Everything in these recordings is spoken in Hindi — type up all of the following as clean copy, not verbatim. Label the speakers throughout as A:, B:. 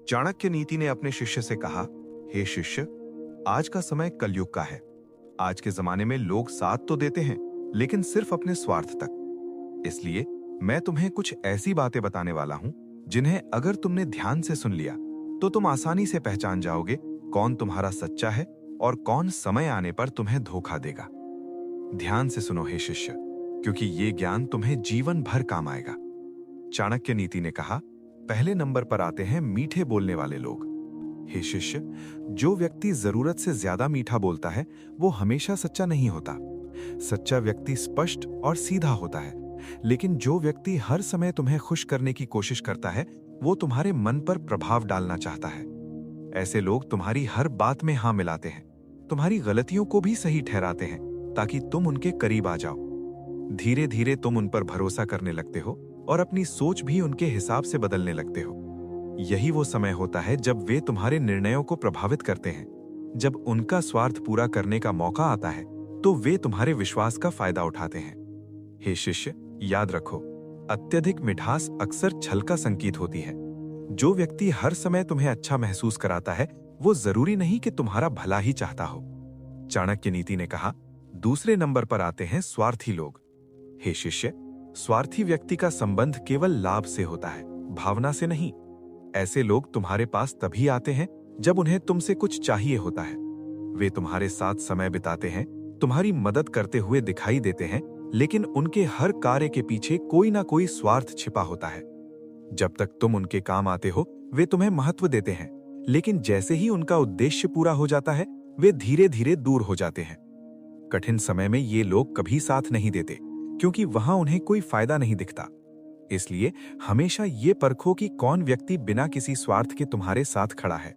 A: चाणक्य नीति ने अपने शिष्य से कहा, हे शिष्य, आज का समय कलयुग का है। आज के जमाने में लोग साथ तो देते हैं, लेकिन सिर्फ अपने स्वार्थ तक। इसलिए मैं तुम्हें कुछ ऐसी बातें बताने वाला हूं जिन्हें अगर तुमने ध्यान से सुन लिया तो तुम आसानी से पहचान जाओगे कौन तुम्हारा सच्चा है और कौन समय आने पर तुम्हें धोखा देगा। ध्यान से सुनो हे शिष्य, क्योंकि ये ज्ञान तुम्हें जीवन भर काम आएगा। चाणक्य नीति ने कहा, पहले नंबर पर आते हैं मीठे बोलने वाले लोग। हे शिष्य, जो व्यक्ति जरूरत से ज्यादा मीठा बोलता है वो हमेशा सच्चा नहीं होता। सच्चा व्यक्ति स्पष्ट और सीधा होता है, लेकिन जो व्यक्ति हर समय तुम्हें खुश करने की कोशिश करता है वो तुम्हारे मन पर प्रभाव डालना चाहता है। ऐसे लोग तुम्हारी हर बात में हाँ मिलाते हैं, तुम्हारी गलतियों को भी सही ठहराते हैं ताकि तुम उनके करीब आ जाओ। धीरे धीरे तुम उन पर भरोसा करने लगते हो और अपनी सोच भी उनके हिसाब से बदलने लगते हो। यही वो समय होता है जब वे तुम्हारे निर्णयों को प्रभावित करते हैं। जब उनका स्वार्थ पूरा करने का मौका आता है तो वे तुम्हारे विश्वास का फायदा उठाते हैं। हे शिष्य, याद रखो, अत्यधिक मिठास अक्सर छल का संकेत होती है। जो व्यक्ति हर समय तुम्हें अच्छा महसूस कराता है वो जरूरी नहीं कि तुम्हारा भला ही चाहता हो। चाणक्य नीति ने कहा, दूसरे नंबर पर आते हैं स्वार्थी लोग। हे शिष्य, स्वार्थी व्यक्ति का संबंध केवल लाभ से होता है, भावना से नहीं। ऐसे लोग तुम्हारे पास तभी आते हैं जब उन्हें तुमसे कुछ चाहिए होता है। वे तुम्हारे साथ समय बिताते हैं, तुम्हारी मदद करते हुए दिखाई देते हैं, लेकिन उनके हर कार्य के पीछे कोई ना कोई स्वार्थ छिपा होता है। जब तक तुम उनके काम आते हो वे तुम्हें महत्व देते हैं, लेकिन जैसे ही उनका उद्देश्य पूरा हो जाता है वे धीरे धीरे दूर हो जाते हैं। कठिन समय में ये लोग कभी साथ नहीं देते, क्योंकि वहां उन्हें कोई फायदा नहीं दिखता। इसलिए हमेशा ये परखो कि कौन व्यक्ति बिना किसी स्वार्थ के तुम्हारे साथ खड़ा है।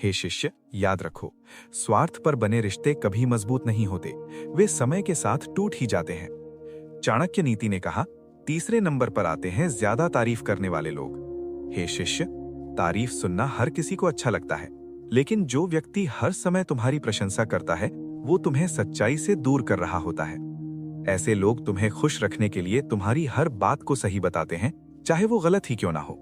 A: हे शिष्य, याद रखो, स्वार्थ पर बने रिश्ते कभी मजबूत नहीं होते, वे समय के साथ टूट ही जाते हैं। चाणक्य नीति ने कहा, तीसरे नंबर पर आते हैं ज्यादा तारीफ करने वाले लोग। हे शिष्य, तारीफ सुनना हर किसी को अच्छा लगता है, लेकिन जो व्यक्ति हर समय तुम्हारी प्रशंसा करता है वो तुम्हें सच्चाई से दूर कर रहा होता है। ऐसे लोग तुम्हें खुश रखने के लिए तुम्हारी हर बात को सही बताते हैं, चाहे वो गलत ही क्यों ना हो।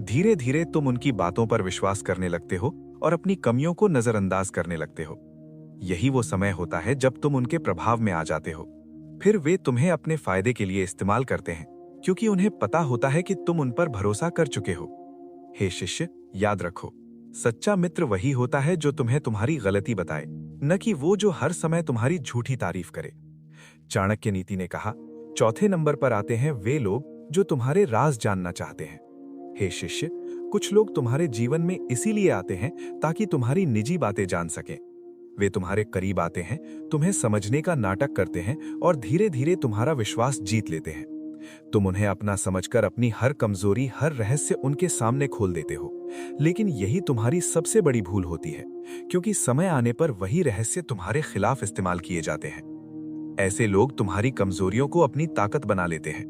A: धीरे धीरे तुम उनकी बातों पर विश्वास करने लगते हो और अपनी कमियों को नजरअंदाज करने लगते हो। यही वो समय होता है जब तुम उनके प्रभाव में आ जाते हो। फिर वे तुम्हें अपने फायदे के लिए इस्तेमाल करते हैं, क्योंकि उन्हें पता होता है कि तुम उन पर भरोसा कर चुके हो। हे शिष्य, याद रखो, सच्चा मित्र वही होता है जो तुम्हें तुम्हारी गलती बताए, न कि वो जो हर समय तुम्हारी झूठी तारीफ करे। चाणक्य नीति ने कहा, चौथे नंबर पर आते हैं वे लोग जो तुम्हारे राज जानना चाहते हैं। हे शिष्य, कुछ लोग तुम्हारे जीवन में इसीलिए आते हैं ताकि तुम्हारी निजी बातें जान सकें। वे तुम्हारे करीब आते हैं, तुम्हें समझने का नाटक करते हैं और धीरे धीरे तुम्हारा विश्वास जीत लेते हैं। तुम उन्हें अपना समझकर अपनी हर कमजोरी, हर रहस्य उनके सामने खोल देते हो, लेकिन यही तुम्हारी सबसे बड़ी भूल होती है, क्योंकि समय आने पर वही रहस्य तुम्हारे खिलाफ इस्तेमाल किए जाते हैं। ऐसे लोग तुम्हारी कमजोरियों को अपनी ताकत बना लेते हैं,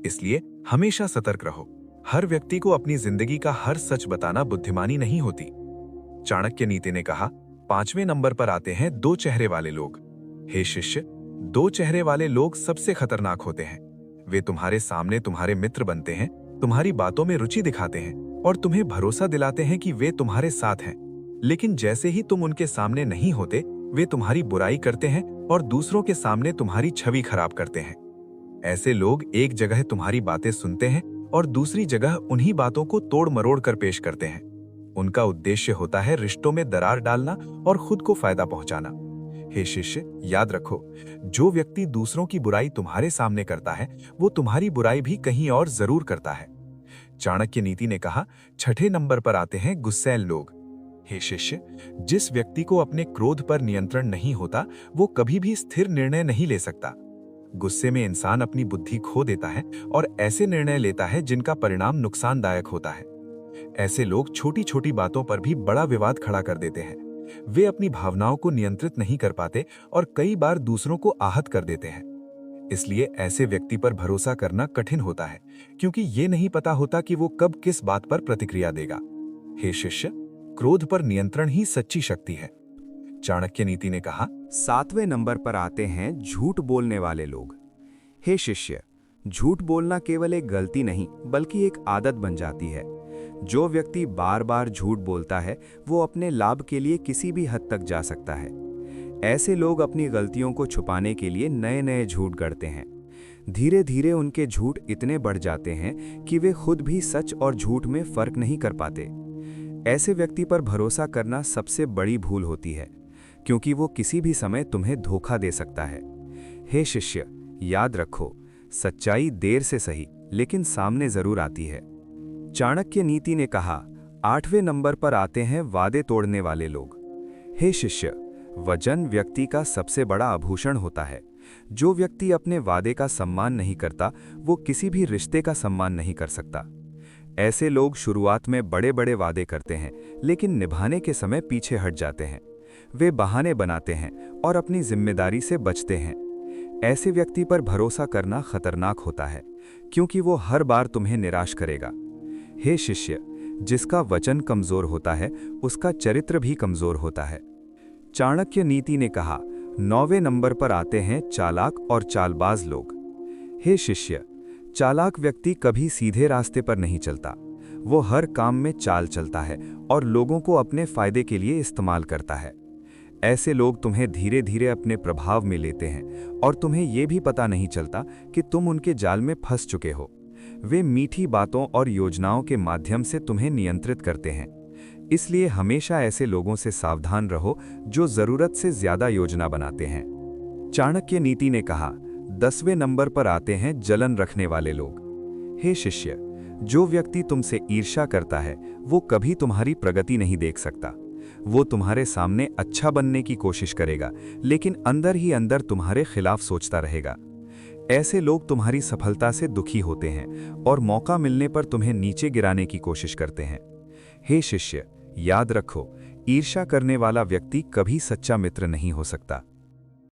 A: इसलिए हमेशा सतर्क रहो। हर व्यक्ति को अपनी जिंदगी का हर सच बताना बुद्धिमानी नहीं होती। चाणक्य नीति ने कहा, पांचवें नंबर पर आते हैं दो चेहरे वाले लोग। हे शिष्य, दो चेहरे वाले लोग सबसे खतरनाक होते हैं। वे तुम्हारे सामने तुम्हारे मित्र बनते हैं, तुम्हारी बातों में रुचि दिखाते हैं और तुम्हें भरोसा दिलाते हैं कि वे तुम्हारे साथ हैं, लेकिन जैसे ही तुम उनके सामने नहीं होते वे तुम्हारी बुराई करते हैं और दूसरों के सामने तुम्हारी छवि खराब करते हैं। ऐसे लोग एक जगह तुम्हारी बातें सुनते हैं और दूसरी जगह उन्हीं बातों को तोड़ मरोड़ कर पेश करते हैं। उनका उद्देश्य होता है रिश्तों में दरार डालना और खुद को फायदा पहुंचाना। हे शिष्य, याद रखो, जो व्यक्ति दूसरों की बुराई तुम्हारे सामने करता है वो तुम्हारी बुराई भी कहीं और जरूर करता है। चाणक्य नीति ने कहा, छठे नंबर पर आते हैं गुस्सैल लोग। हे शिष्य, जिस व्यक्ति को अपने क्रोध पर नियंत्रण नहीं होता वो कभी भी स्थिर निर्णय नहीं ले सकता। गुस्से में इंसान अपनी बुद्धि खो देता है और ऐसे निर्णय लेता है जिनका परिणाम नुकसानदायक होता है। ऐसे लोग छोटी छोटी बातों पर भी बड़ा विवाद खड़ा कर देते हैं। वे अपनी भावनाओं को नियंत्रित नहीं कर पाते और कई बार दूसरों को आहत कर देते हैं। इसलिए ऐसे व्यक्ति पर भरोसा करना कठिन होता है, क्योंकि ये नहीं पता होता कि वो कब किस बात पर प्रतिक्रिया देगा। हे शिष्य, क्रोध पर नियंत्रण ही सच्ची शक्ति है। चाणक्य नीति ने कहा,
B: सातवें नंबर पर आते हैं झूठ बोलने वाले लोग। हे शिष्य, झूठ बोलना केवल एक गलती नहीं बल्कि एक आदत बन जाती है। जो व्यक्ति बार बार झूठ बोलता है वो अपने लाभ के लिए किसी भी हद तक जा सकता है। ऐसे लोग अपनी गलतियों को छुपाने के लिए नए नए झूठ गढ़ते हैं। धीरे धीरे उनके झूठ इतने बढ़ जाते हैं कि वे खुद भी सच और झूठ में फर्क नहीं कर पाते। ऐसे व्यक्ति पर भरोसा करना सबसे बड़ी भूल होती है, क्योंकि वो किसी भी समय तुम्हें धोखा दे सकता है। हे शिष्य, याद रखो, सच्चाई देर से सही लेकिन सामने जरूर आती है। चाणक्य नीति ने कहा, 8वें नंबर पर आते हैं वादे तोड़ने वाले लोग। हे शिष्य, वचन व्यक्ति का सबसे बड़ा आभूषण होता है। जो व्यक्ति अपने वादे का सम्मान नहीं करता, वो किसी भी रिश्ते का सम्मान नहीं कर सकता। ऐसे लोग शुरुआत में बड़े बड़े वादे करते हैं, लेकिन निभाने के समय पीछे हट जाते हैं। वे बहाने बनाते हैं और अपनी जिम्मेदारी से बचते हैं। ऐसे व्यक्ति पर भरोसा करना खतरनाक होता है, क्योंकि वो हर बार तुम्हें निराश करेगा। हे शिष्य, जिसका वचन कमजोर होता है उसका चरित्र भी कमजोर होता है। चाणक्य नीति ने कहा, 9वें नंबर पर आते हैं चालाक और चालबाज लोग। हे शिष्य, चालाक व्यक्ति कभी सीधे रास्ते पर नहीं चलता। वो हर काम में चाल चलता है और लोगों को अपने फायदे के लिए इस्तेमाल करता है। ऐसे लोग तुम्हें धीरे धीरे अपने प्रभाव में लेते हैं और तुम्हें यह भी पता नहीं चलता कि तुम उनके जाल में फंस चुके हो। वे मीठी बातों और योजनाओं के माध्यम से तुम्हें नियंत्रित करते हैं। इसलिए हमेशा ऐसे लोगों से सावधान रहो जो जरूरत से ज्यादा योजना बनाते हैं। चाणक्य नीति ने कहा, 10वें नंबर पर आते हैं जलन रखने वाले लोग। हे शिष्य, जो व्यक्ति तुमसे ईर्ष्या करता है वो कभी तुम्हारी प्रगति नहीं देख सकता। वो तुम्हारे सामने अच्छा बनने की कोशिश करेगा, लेकिन अंदर ही अंदर तुम्हारे खिलाफ सोचता रहेगा। ऐसे लोग तुम्हारी सफलता से दुखी होते हैं और मौका मिलने पर तुम्हें नीचे गिराने की कोशिश करते हैं। हे शिष्य, याद रखो, ईर्ष्या करने वाला व्यक्ति कभी सच्चा मित्र नहीं हो सकता।